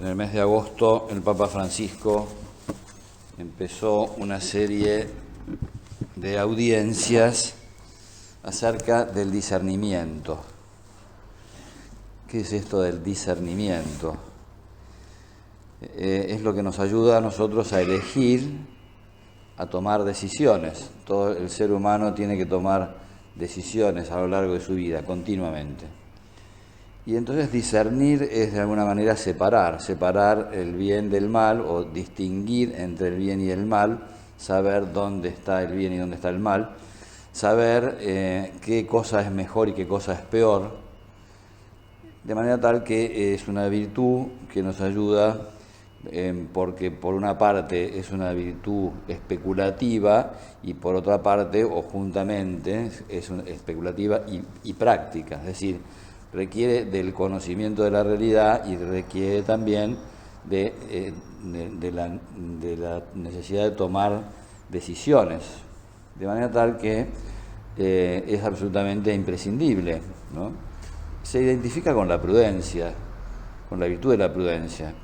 En el mes de agosto el Papa Francisco empezó una serie de audiencias acerca del discernimiento. ¿Qué es esto del discernimiento? Es lo que nos ayuda a nosotros a elegir, a tomar decisiones. Todo el ser humano tiene que tomar decisiones a lo largo de su vida, continuamente. Y entonces discernir es de alguna manera separar el bien del mal o distinguir entre el bien y el mal, saber dónde está el bien y dónde está el mal, saber qué cosa es mejor y qué cosa es peor, de manera tal que es una virtud que nos ayuda, porque por una parte es una virtud especulativa y por otra parte o juntamente es especulativa y práctica, es decir, requiere del conocimiento de la realidad y requiere también de la necesidad de tomar decisiones, de manera tal que es absolutamente imprescindible, ¿no? Se identifica con la prudencia, con la virtud de la prudencia.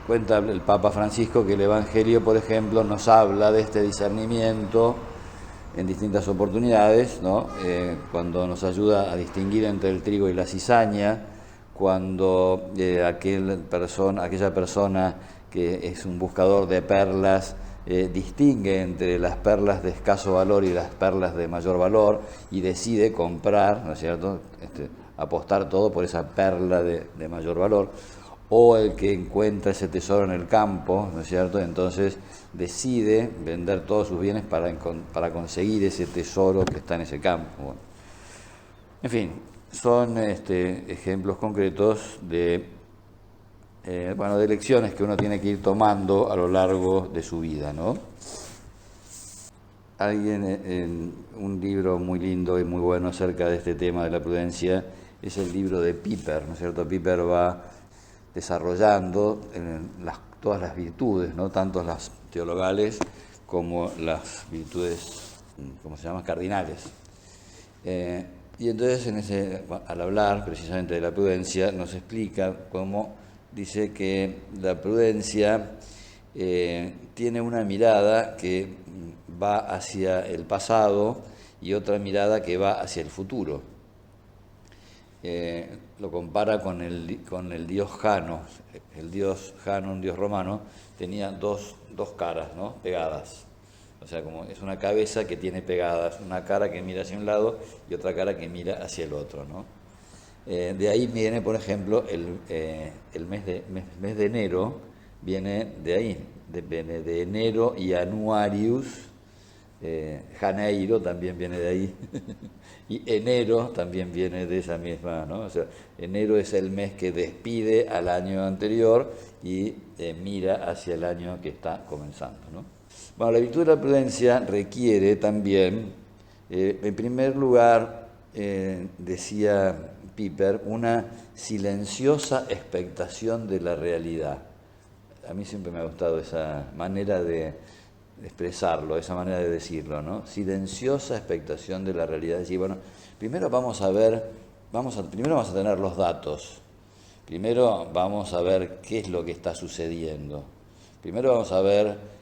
Cuenta el Papa Francisco que el Evangelio, por ejemplo, nos habla de este discernimiento en distintas oportunidades, ¿no? Cuando nos ayuda a distinguir entre el trigo y la cizaña, cuando aquella persona que es un buscador de perlas distingue entre las perlas de escaso valor y las perlas de mayor valor y decide comprar, ¿no es cierto?, apostar todo por esa perla de mayor valor, o el que encuentra ese tesoro en el campo, ¿no es cierto?, entonces decide vender todos sus bienes para conseguir ese tesoro que está en ese campo. Bueno, en fin, son ejemplos concretos de lecciones que uno tiene que ir tomando a lo largo de su vida, ¿no? Alguien en un libro muy lindo y muy bueno acerca de este tema de la prudencia es el libro de Piper, ¿no es cierto? Piper va desarrollando todas las virtudes, ¿no?, tanto las teologales como las virtudes, ¿cómo se llama?, cardinales. Y entonces al hablar precisamente de la prudencia nos explica cómo dice que la prudencia tiene una mirada que va hacia el pasado y otra mirada que va hacia el futuro. Lo compara con el dios Jano. El dios Jano, un dios romano, tenía dos caras, ¿no?, pegadas. O sea, como es una cabeza que tiene pegadas, una cara que mira hacia un lado y otra cara que mira hacia el otro, ¿no? De ahí viene, por ejemplo, el mes de enero, viene de ahí, viene de enero y Anuarius. Janeiro también viene de ahí y enero también viene de esa misma, ¿no? O sea, enero es el mes que despide al año anterior y mira hacia el año que está comenzando, ¿no? Bueno, la virtud de la prudencia requiere también, en primer lugar, decía Piper, una silenciosa expectación de la realidad. A mí siempre me ha gustado esa manera de expresarlo, esa manera de decirlo, ¿no? Silenciosa expectación de la realidad. Es decir, bueno, primero vamos a tener los datos. Primero vamos a ver qué es lo que está sucediendo. Primero vamos a ver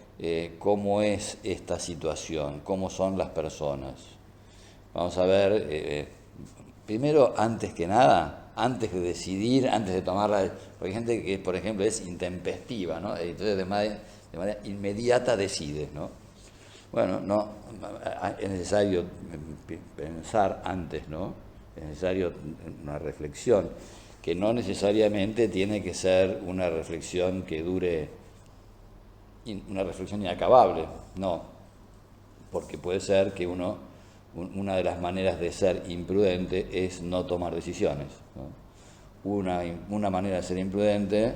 cómo es esta situación, cómo son las personas. Vamos a ver, primero, antes que nada, antes de decidir, antes de tomarla, porque hay gente que, por ejemplo, es intempestiva, ¿no? Entonces, de manera inmediata decide, ¿no? Bueno, no, es necesario pensar antes, ¿no? Es necesario una reflexión, que no necesariamente tiene que ser una reflexión que dure, una reflexión inacabable, no, porque puede ser que una de las maneras de ser imprudente es no tomar decisiones, ¿no? Una manera de ser imprudente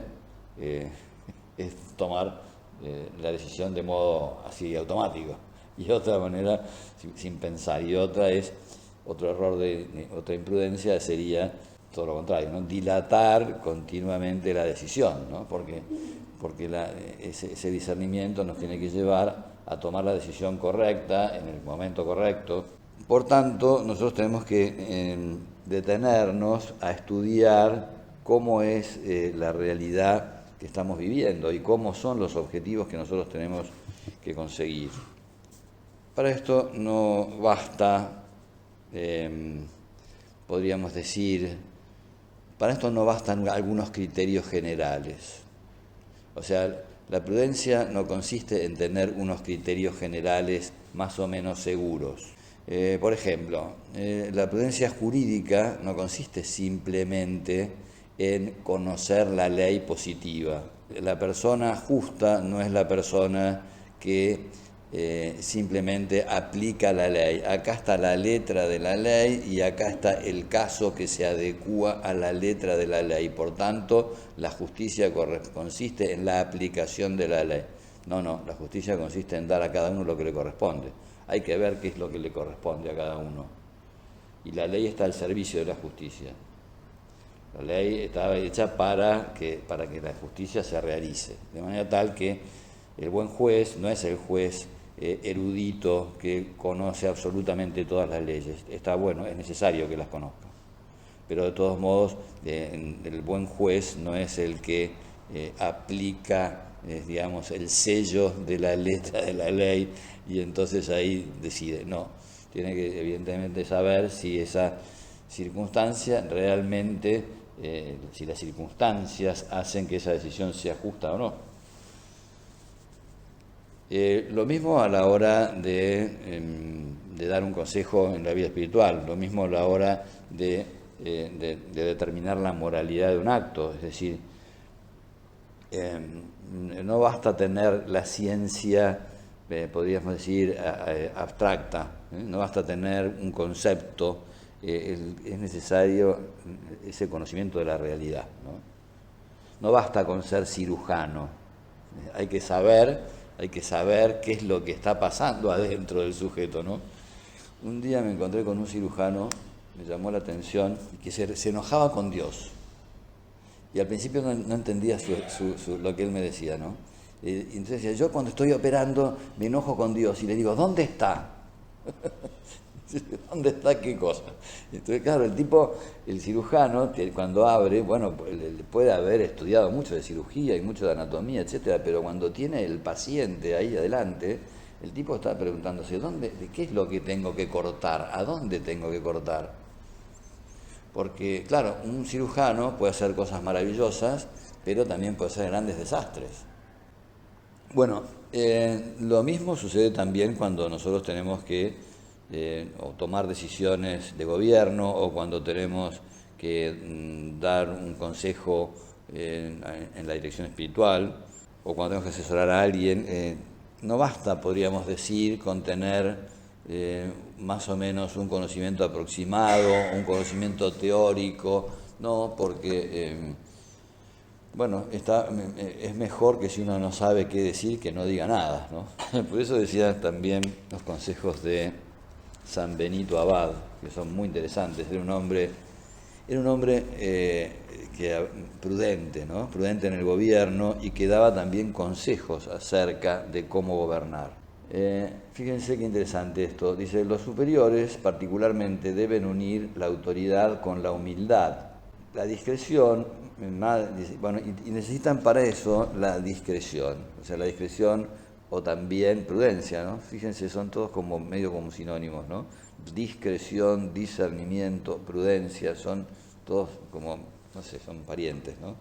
es tomar la decisión de modo así automático, y otra manera sin pensar, y otra imprudencia sería todo lo contrario, ¿no? Dilatar continuamente la decisión, ¿no? Porque ese discernimiento nos tiene que llevar a tomar la decisión correcta en el momento correcto. Por tanto, nosotros tenemos que detenernos a estudiar cómo es la realidad que estamos viviendo y cómo son los objetivos que nosotros tenemos que conseguir. Para esto no basta, podríamos decir, para esto no bastan algunos criterios generales. O sea, la prudencia no consiste en tener unos criterios generales más o menos seguros. Por ejemplo, la prudencia jurídica no consiste simplemente en conocer la ley positiva. La persona justa no es la persona que simplemente aplica la ley. Acá está la letra de la ley y acá está el caso que se adecúa a la letra de la ley. Por tanto, la justicia consiste en la aplicación de la ley. No, la justicia consiste en dar a cada uno lo que le corresponde. Hay que ver qué es lo que le corresponde a cada uno. Y la ley está al servicio de la justicia. La ley está hecha para que la justicia se realice. De manera tal que el buen juez no es el juez erudito que conoce absolutamente todas las leyes. Está bueno, es necesario que las conozca. Pero de todos modos, el buen juez no es el que aplica, digamos, el sello de la letra de la ley y entonces ahí decide. No, tiene que evidentemente saber si esa circunstancia realmente, si las circunstancias hacen que esa decisión sea justa o no. Lo mismo a la hora de dar un consejo en la vida espiritual, lo mismo a la hora de determinar la moralidad de un acto, es decir, no basta tener la ciencia, podríamos decir, abstracta, no basta tener un concepto, es necesario ese conocimiento de la realidad, no basta con ser cirujano, hay que saber qué es lo que está pasando adentro del sujeto, ¿no? Un día me encontré con un cirujano, me llamó la atención, que se enojaba con Dios. Y al principio no entendía lo que él me decía, ¿no? Y entonces decía, yo cuando estoy operando me enojo con Dios y le digo, ¿dónde está? ¿Dónde está qué cosa? Entonces, claro, el cirujano, cuando abre, bueno, puede haber estudiado mucho de cirugía y mucho de anatomía, etcétera, pero cuando tiene el paciente ahí adelante, el tipo está preguntándose, ¿de qué es lo que tengo que cortar? ¿A dónde tengo que cortar? Porque, claro, un cirujano puede hacer cosas maravillosas, pero también puede hacer grandes desastres. Bueno, lo mismo sucede también cuando nosotros tenemos que o tomar decisiones de gobierno o cuando tenemos que dar un consejo en la dirección espiritual o cuando tenemos que asesorar a alguien. No basta, podríamos decir, con tener más o menos un conocimiento aproximado, un conocimiento teórico, no, porque bueno, es mejor que si uno no sabe qué decir que no diga nada, ¿no? Por eso decía también los consejos de San Benito Abad, que son muy interesantes. Era un hombre prudente, ¿no? Prudente en el gobierno y que daba también consejos acerca de cómo gobernar. Fíjense qué interesante esto. Dice, los superiores particularmente deben unir la autoridad con la humildad. La discreción, bueno, y necesitan para eso la discreción, o sea, la discreción o también prudencia, ¿no? Fíjense, son todos medio como sinónimos, ¿no? Discreción, discernimiento, prudencia, son todos como, no sé, son parientes, ¿no?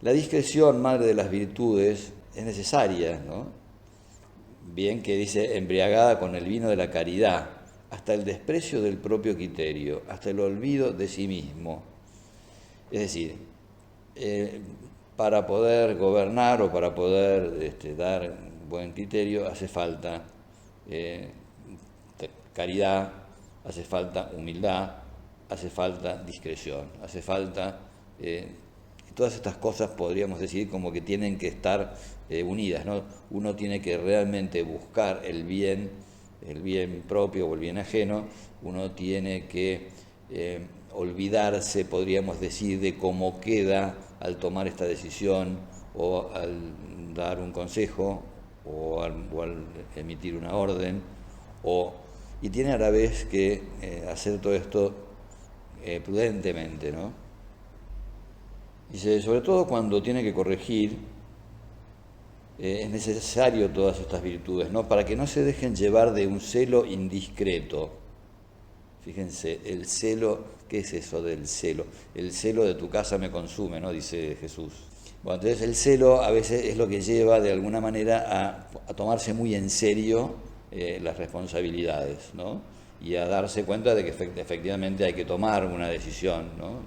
La discreción, madre de las virtudes, es necesaria, ¿no? Bien que dice, embriagada con el vino de la caridad, hasta el desprecio del propio criterio, hasta el olvido de sí mismo. Es decir, para poder gobernar o para poder dar buen criterio hace falta caridad, hace falta humildad, hace falta discreción, hace falta... todas estas cosas podríamos decir como que tienen que estar unidas, ¿no? Uno tiene que realmente buscar el bien propio o el bien ajeno, uno tiene que olvidarse, podríamos decir, de cómo queda al tomar esta decisión o al dar un consejo o al emitir una orden, y tiene a la vez que hacer todo esto prudentemente, ¿no? Dice, sobre todo cuando tiene que corregir, es necesario todas estas virtudes, ¿no? Para que no se dejen llevar de un celo indiscreto. Fíjense, el celo, ¿qué es eso del celo? El celo de tu casa me consume, ¿no? Dice Jesús. Bueno, entonces el celo a veces es lo que lleva de alguna manera a tomarse muy en serio las responsabilidades, ¿no? Y a darse cuenta de que efectivamente hay que tomar una decisión, ¿no?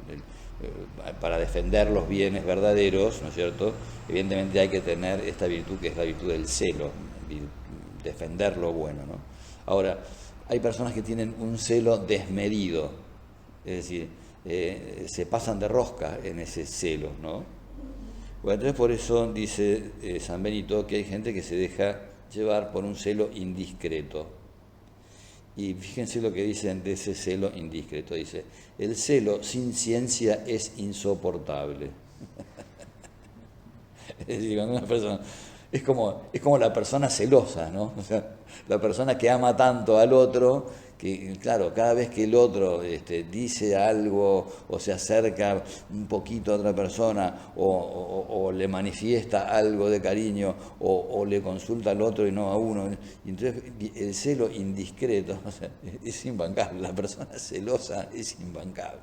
Para defender los bienes verdaderos, ¿no es cierto? Evidentemente hay que tener esta virtud que es la virtud del celo, defender lo bueno, ¿no? Ahora, hay personas que tienen un celo desmedido, es decir, se pasan de rosca en ese celo, ¿no? Bueno, entonces por eso dice San Benito que hay gente que se deja llevar por un celo indiscreto. Y fíjense lo que dicen de ese celo indiscreto. Dice, el celo sin ciencia es insoportable. Es decir, cuando una persona... Es como la persona celosa, ¿no? O sea, la persona que ama tanto al otro, que claro, cada vez que el otro dice algo o se acerca un poquito a otra persona o le manifiesta algo de cariño o le consulta al otro y no a uno, y entonces el celo indiscreto, o sea, es imbancable, la persona celosa es imbancable.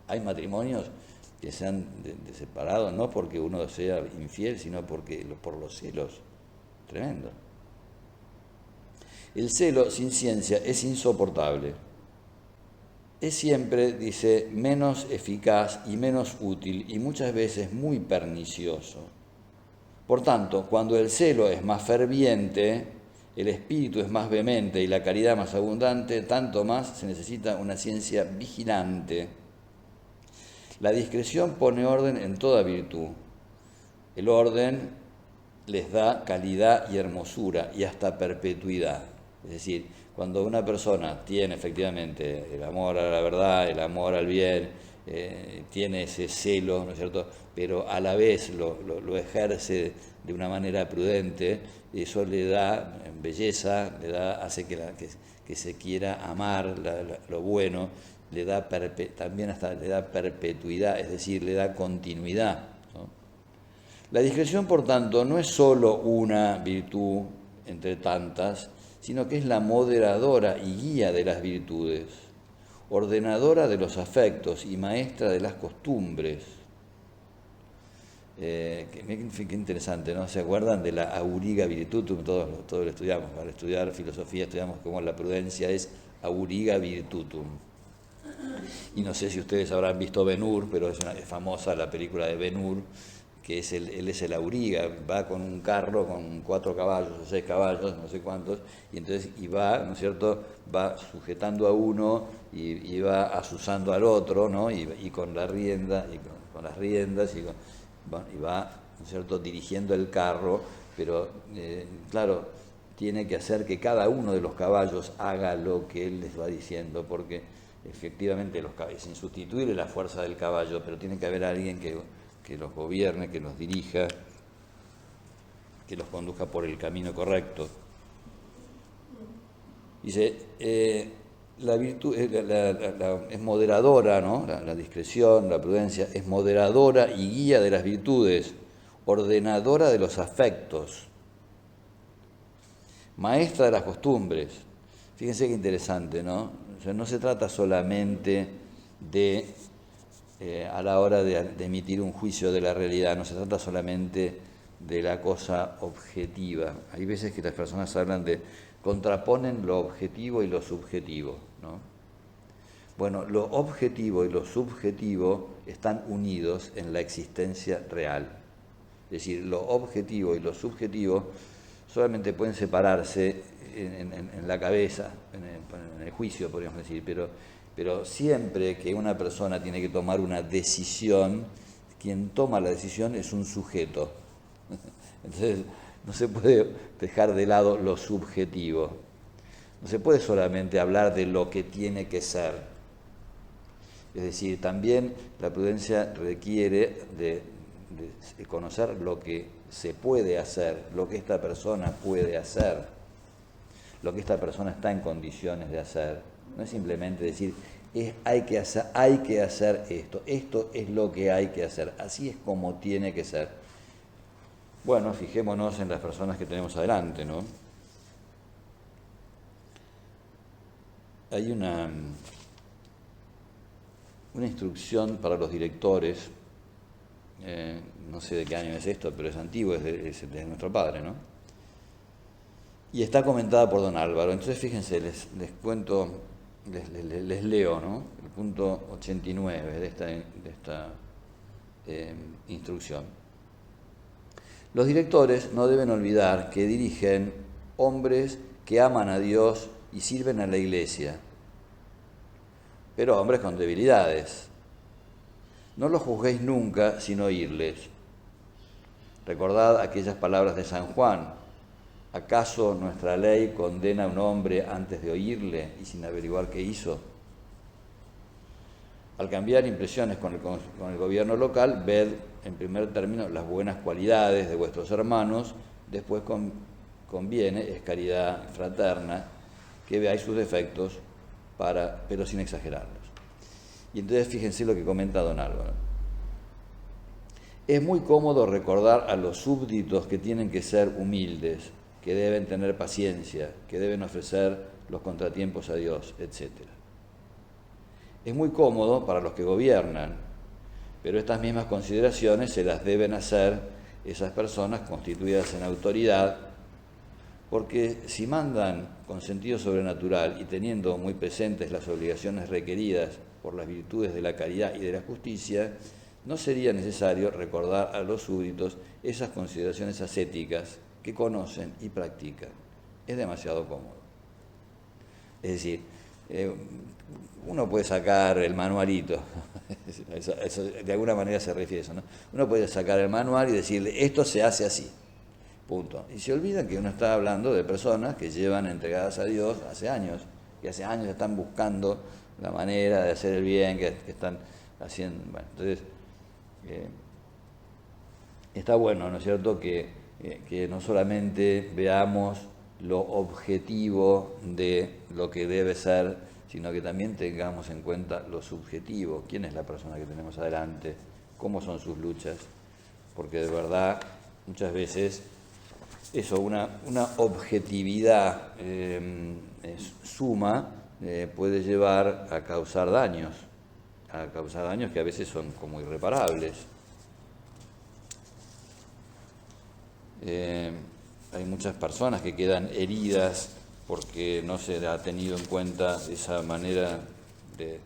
Hay matrimonios que se han separado no porque uno sea infiel, sino por los celos. Tremendo. El celo sin ciencia es insoportable. Es siempre, dice, menos eficaz y menos útil y muchas veces muy pernicioso. Por tanto, cuando el celo es más ferviente, el espíritu es más vehemente y la caridad más abundante, tanto más se necesita una ciencia vigilante. La discreción pone orden en toda virtud. El orden les da calidad y hermosura y hasta perpetuidad. Es decir, cuando una persona tiene efectivamente el amor a la verdad, el amor al bien, tiene ese celo, ¿no es cierto?, pero a la vez lo ejerce de una manera prudente, eso le da belleza, hace que se quiera amar lo bueno, también hasta le da perpetuidad, es decir, le da continuidad, ¿no? La discreción, por tanto, no es sólo una virtud entre tantas, sino que es la moderadora y guía de las virtudes, ordenadora de los afectos y maestra de las costumbres. Qué interesante, ¿no? ¿Se acuerdan de la auriga virtutum? Todos lo estudiamos. Para estudiar filosofía estudiamos cómo la prudencia es auriga virtutum. Y no sé si ustedes habrán visto Ben-Hur, pero es famosa la película de Ben-Hur, que él es el auriga, va con un carro con 4 caballos o 6 caballos, no sé cuántos, y entonces va, ¿no es cierto?, va sujetando a uno y va azuzando al otro, ¿no?, y con la rienda, y con las riendas, y va, ¿no es cierto?, dirigiendo el carro, pero claro, tiene que hacer que cada uno de los caballos haga lo que él les va diciendo, porque efectivamente es insustituible la fuerza del caballo, pero tiene que haber alguien que los gobierne, que los dirija, que los conduzca por el camino correcto. Dice, la virtud es moderadora, ¿no? La discreción, la prudencia, es moderadora y guía de las virtudes, ordenadora de los afectos, maestra de las costumbres. Fíjense qué interesante, ¿no? O sea, no se trata solamente de, a la hora de emitir un juicio de la realidad, no se trata solamente de la cosa objetiva. Hay veces que las personas contraponen lo objetivo y lo subjetivo, ¿no? Bueno, lo objetivo y lo subjetivo están unidos en la existencia real. Es decir, lo objetivo y lo subjetivo solamente pueden separarse en la cabeza, en el juicio, podríamos decir, pero siempre que una persona tiene que tomar una decisión, quien toma la decisión es un sujeto. Entonces, no se puede dejar de lado lo subjetivo. No se puede solamente hablar de lo que tiene que ser. Es decir, también la prudencia requiere de conocer lo que se puede hacer, lo que esta persona puede hacer, lo que esta persona está en condiciones de hacer. No es simplemente decir, hay que hacer esto es lo que hay que hacer, así es como tiene que ser. Bueno, fijémonos en las personas que tenemos adelante, ¿no? Hay una instrucción para los directores, no sé de qué año es esto, pero es antiguo, es de nuestro padre, ¿no? Y está comentada por don Álvaro. Entonces, fíjense, les cuento, les leo, ¿no? El punto 89 de esta instrucción. Los directores no deben olvidar que dirigen hombres que aman a Dios y sirven a la Iglesia, pero hombres con debilidades. No los juzguéis nunca sin oírles. Recordad aquellas palabras de San Juan: ¿acaso nuestra ley condena a un hombre antes de oírle y sin averiguar qué hizo? Al cambiar impresiones con el gobierno local, ved en primer término las buenas cualidades de vuestros hermanos, después conviene, es caridad fraterna, que veáis sus defectos, pero sin exagerarlos. Y entonces fíjense lo que comenta don Álvaro. Es muy cómodo recordar a los súbditos que tienen que ser humildes, que deben tener paciencia, que deben ofrecer los contratiempos a Dios, etc. Es muy cómodo para los que gobiernan, pero estas mismas consideraciones se las deben hacer esas personas constituidas en autoridad, porque si mandan con sentido sobrenatural y teniendo muy presentes las obligaciones requeridas por las virtudes de la caridad y de la justicia, no sería necesario recordar a los súbditos esas consideraciones ascéticas que conocen y practican. Es demasiado cómodo. Es decir, uno puede sacar el manualito, eso de alguna manera se refiere a eso, ¿no? Uno puede sacar el manual y decirle, esto se hace así, punto. Y se olvidan que uno está hablando de personas que llevan entregadas a Dios hace años, que hace años están buscando la manera de hacer el bien, que están haciendo... Bueno, entonces, está bueno, ¿no es cierto?, que no solamente veamos lo objetivo de lo que debe ser, sino que también tengamos en cuenta lo subjetivo, quién es la persona que tenemos adelante, cómo son sus luchas, porque de verdad muchas veces eso, una objetividad suma puede llevar a causar daños que a veces son como irreparables. Hay muchas personas que quedan heridas porque no se ha tenido en cuenta esa manera de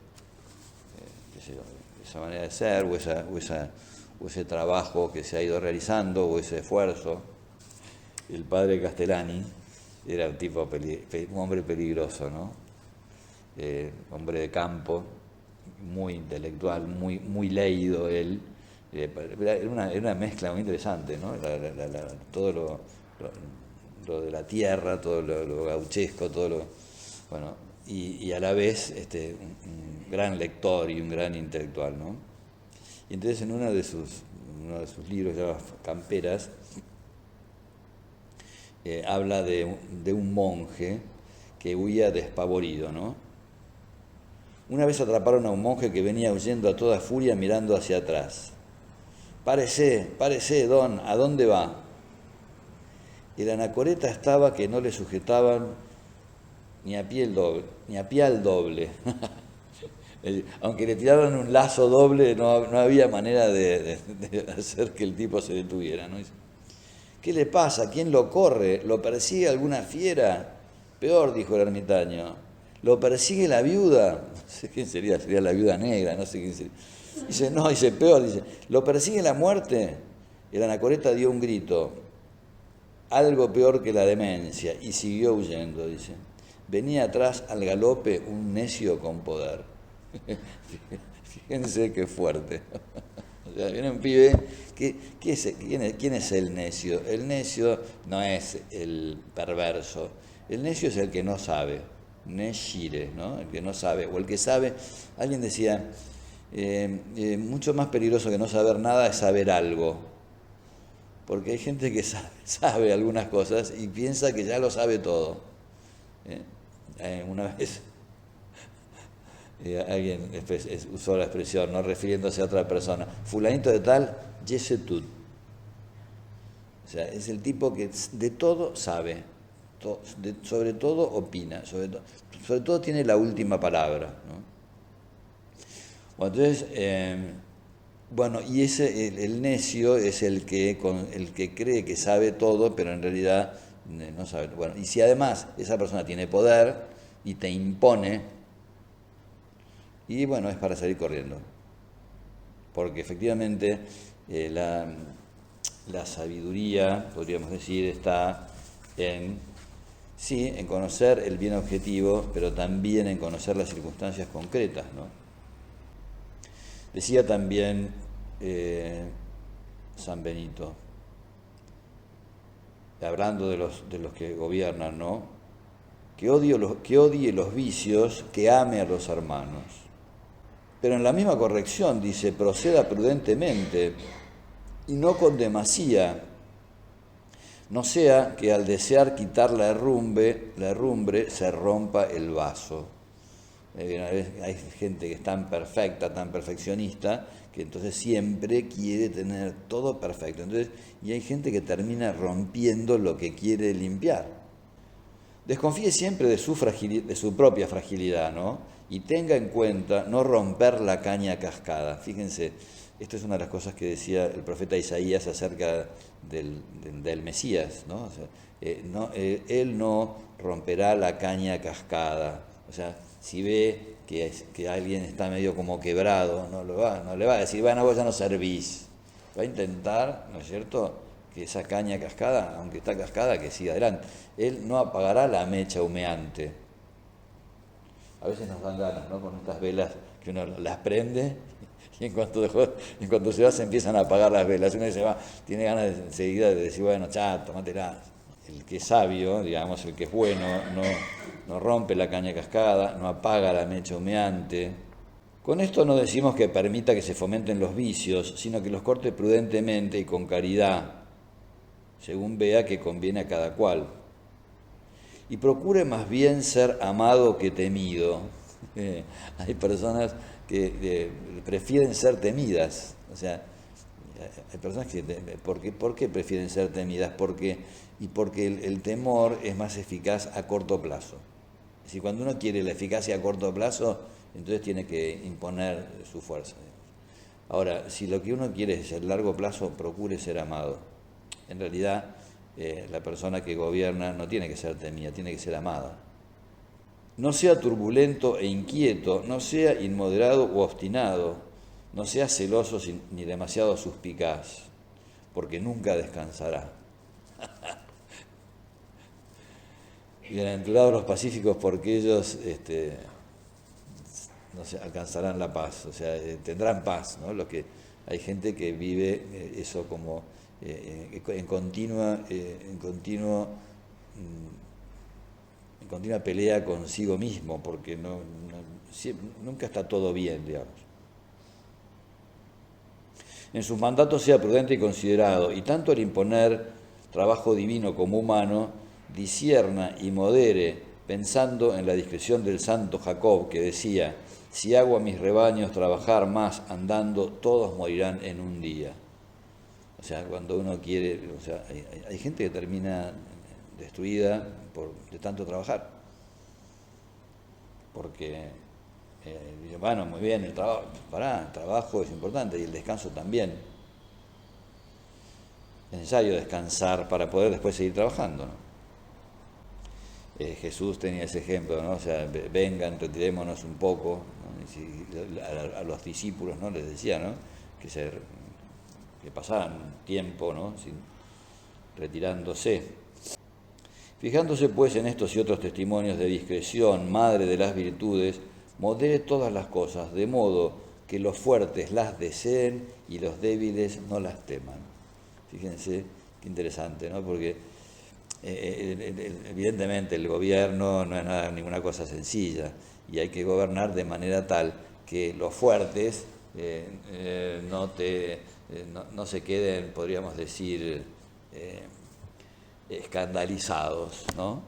ser o ese trabajo que se ha ido realizando o ese esfuerzo. El padre Castellani era un hombre peligroso, ¿no? Hombre de campo, muy intelectual, muy leído él. Era una mezcla muy interesante, ¿no? Todo lo de la tierra, todo lo gauchesco, bueno, y a la vez un gran lector y un gran intelectual, ¿no? Y entonces en uno de sus libros llamados Camperas, habla de un monje que huía despavorido, ¿no? Una vez atraparon a un monje que venía huyendo a toda furia mirando hacia atrás. Párese, don, ¿a dónde va? Y la anacoreta estaba que no le sujetaban ni a pie al doble. Aunque le tiraran un lazo doble, no había manera de hacer que el tipo se detuviera, ¿no? ¿Qué le pasa? ¿Quién lo corre? ¿Lo persigue alguna fiera? Peor, dijo el ermitaño. ¿Lo persigue la viuda? No sé quién sería la viuda negra, no sé quién sería. Dice, peor, ¿lo persigue la muerte? El anacoreta dio un grito, algo peor que la demencia, y siguió huyendo, dice. Venía atrás al galope un necio con poder. Fíjense qué fuerte. O sea, viene un pibe, ¿quién es el necio? El necio no es el perverso, el necio es el que no sabe, neshire, ¿no? El que no sabe, o el que sabe. Alguien decía, mucho más peligroso que no saber nada es saber algo, porque hay gente que sabe algunas cosas y piensa que ya lo sabe todo. Una vez alguien usó la expresión, no refiriéndose a otra persona, fulanito de tal, yesetud. O sea, es el tipo que de todo sabe, sobre todo opina, sobre todo tiene la última palabra, ¿no? Bueno, entonces, y el necio es el que cree que sabe todo, pero en realidad no sabe. Bueno, y si además esa persona tiene poder y te impone, y bueno, es para salir corriendo. Porque efectivamente la sabiduría, podríamos decir, está en conocer el bien objetivo, pero también en conocer las circunstancias concretas, ¿no? Decía también San Benito, hablando de los que gobiernan, ¿no? Que odie los vicios, que ame a los hermanos. Pero en la misma corrección dice, proceda prudentemente y no con demasía, no sea que al desear quitar la herrumbre se rompa el vaso. Hay gente que es tan perfecta, tan perfeccionista, que entonces siempre quiere tener todo perfecto. Y hay gente que termina rompiendo lo que quiere limpiar. Desconfíe siempre de su propia fragilidad, ¿no? Y tenga en cuenta no romper la caña cascada. Fíjense, esto es una de las cosas que decía el profeta Isaías acerca del Mesías, ¿no? O sea, él no romperá la caña cascada. O sea, si ve que alguien está medio como quebrado, no le va a decir, bueno, vos ya no servís. Va a intentar, ¿no es cierto?, que esa caña cascada, aunque está cascada, que siga adelante. Él no apagará la mecha humeante. A veces nos dan ganas, ¿no?, con estas velas que uno las prende y en cuanto se va se empiezan a apagar las velas. Uno se va, tiene ganas enseguida de decir, bueno, tómatelas. El que es sabio, digamos, el que es bueno, no rompe la caña cascada, no apaga la mecha humeante. Con esto no decimos que permita que se fomenten los vicios, sino que los corte prudentemente y con caridad, según vea que conviene a cada cual. Y procure más bien ser amado que temido. Hay personas que prefieren ser temidas. O sea, hay personas que... ¿Por qué prefieren ser temidas? Porque el temor es más eficaz a corto plazo. Es decir, cuando uno quiere la eficacia a corto plazo, entonces tiene que imponer su fuerza. Ahora, si lo que uno quiere es a largo plazo, procure ser amado. En realidad, la persona que gobierna no tiene que ser temida, tiene que ser amada. No sea turbulento e inquieto, no sea inmoderado o obstinado, no sea celoso ni demasiado suspicaz, porque nunca descansará. Bienaventurados los pacíficos, porque ellos no sé, alcanzarán la paz, o sea, tendrán paz, ¿no? Hay gente que vive eso como en continua pelea consigo mismo, porque nunca está todo bien, digamos. En sus mandatos sea prudente y considerado, y tanto al imponer trabajo divino como humano, discierna y modere, pensando en la discreción del santo Jacob, que decía, si hago a mis rebaños trabajar más andando, todos morirán en un día. O sea, cuando uno quiere, o sea, hay gente que termina destruida de tanto trabajar. Porque, bueno, muy bien, el trabajo es importante y el descanso también. Es necesario descansar para poder después seguir trabajando, ¿no? Jesús tenía ese ejemplo, ¿no? O sea, vengan, retirémonos un poco, ¿no? A los discípulos, ¿no?, les decía, ¿no?, que pasaban tiempo, ¿no?, retirándose. Fijándose pues en estos y otros testimonios de discreción, madre de las virtudes, modere todas las cosas, de modo que los fuertes las deseen y los débiles no las teman. Fíjense qué interesante, ¿no?, porque evidentemente el gobierno no es ninguna cosa sencilla y hay que gobernar de manera tal que los fuertes no se queden, podríamos decir, escandalizados, ¿no?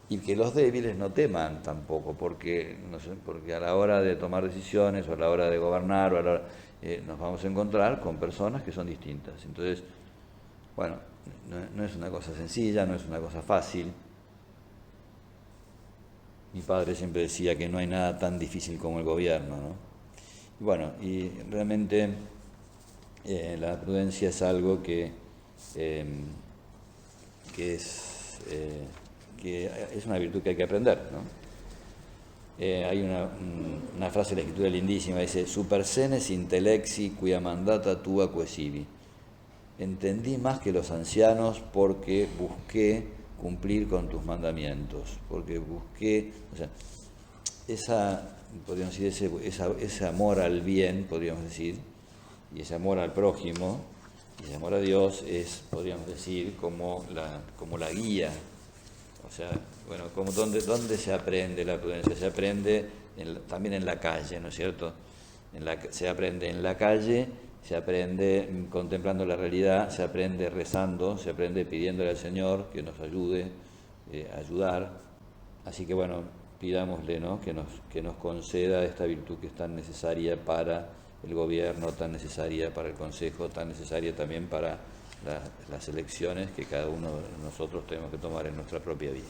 Y que los débiles no teman tampoco, porque, no sé, porque a la hora de tomar decisiones o a la hora de gobernar o a la hora, nos vamos a encontrar con personas que son distintas. Entonces, bueno, no es una cosa sencilla, no es una cosa fácil. Mi padre siempre decía que no hay nada tan difícil como el gobierno, ¿no? Y bueno, y realmente la prudencia es algo eh, que es una virtud que hay que aprender, ¿no? Hay una frase de la escritura lindísima, dice, super senes intellexi quia mandata tua quesivi. Entendí más que los ancianos porque busqué cumplir con tus mandamientos, porque busqué, o sea, podríamos decir, ese amor al bien, podríamos decir, y ese amor al prójimo, y ese amor a Dios es, podríamos decir, como la guía. O sea, bueno, ¿dónde se aprende la prudencia? Se aprende también en la calle, ¿no es cierto? Se aprende en la calle, se aprende contemplando la realidad, se aprende rezando, se aprende pidiéndole al Señor que nos ayude a ayudar. Así que bueno, pidámosle, ¿no?, que nos conceda esta virtud que es tan necesaria para el gobierno, tan necesaria para el consejo, tan necesaria también para las elecciones que cada uno de nosotros tenemos que tomar en nuestra propia vida.